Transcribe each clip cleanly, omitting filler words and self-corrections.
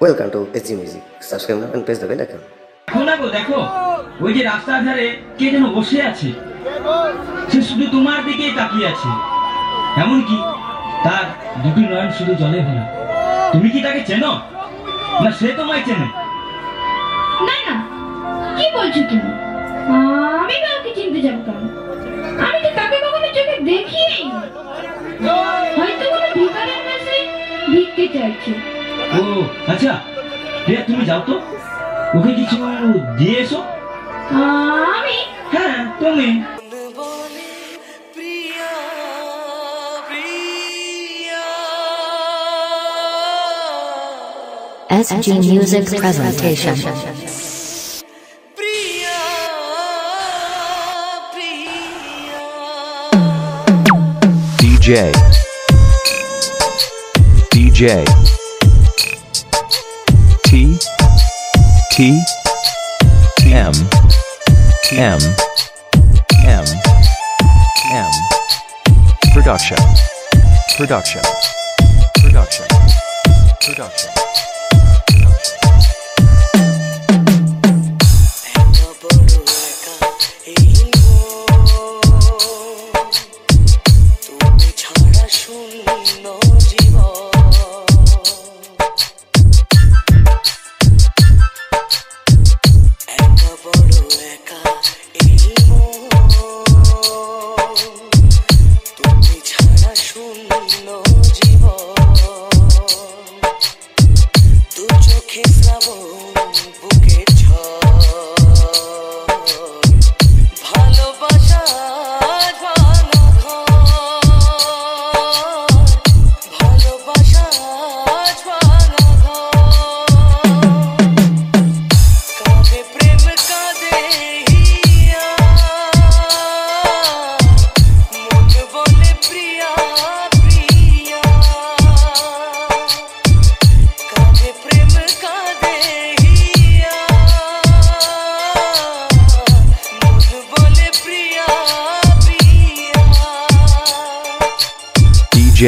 Welcome to SG Music. Subscribe now and press the bell icon. দেখো না গো, দেখো ওই যে রাস্তার ধারে কে যেন বসে আছে, সে শুধু তোমার দিকেই তাকিয়ে আছে, এমনকি তার দুটি নয়ন শুধু জলে ভরা। তুমি কি তাকে চেনো, না সে তোমায় চেনে? না না, কি বলছো তুমি? আমি কাউকে চিনতে যাব কেন? আমি তো তাকে কখনো চোখে দেখিই নি। হয়তো কোনো ভিখারির কাছে ভিক্ষে চাইছে। ও আচ্ছা, রিয়া তুমি যাও তো, ওকে কিছু দিয়ে এসো। আমি? হ্যাঁ তুমি। SG Music presentation. DJ T M Production. DJ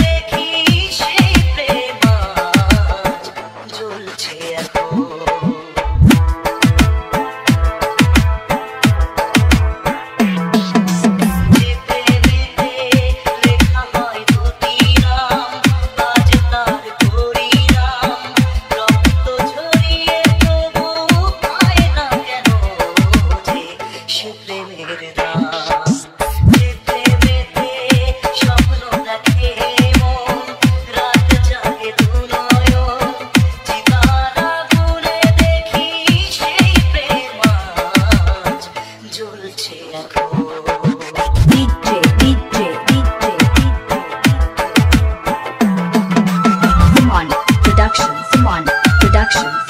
দেখি সেই Productions.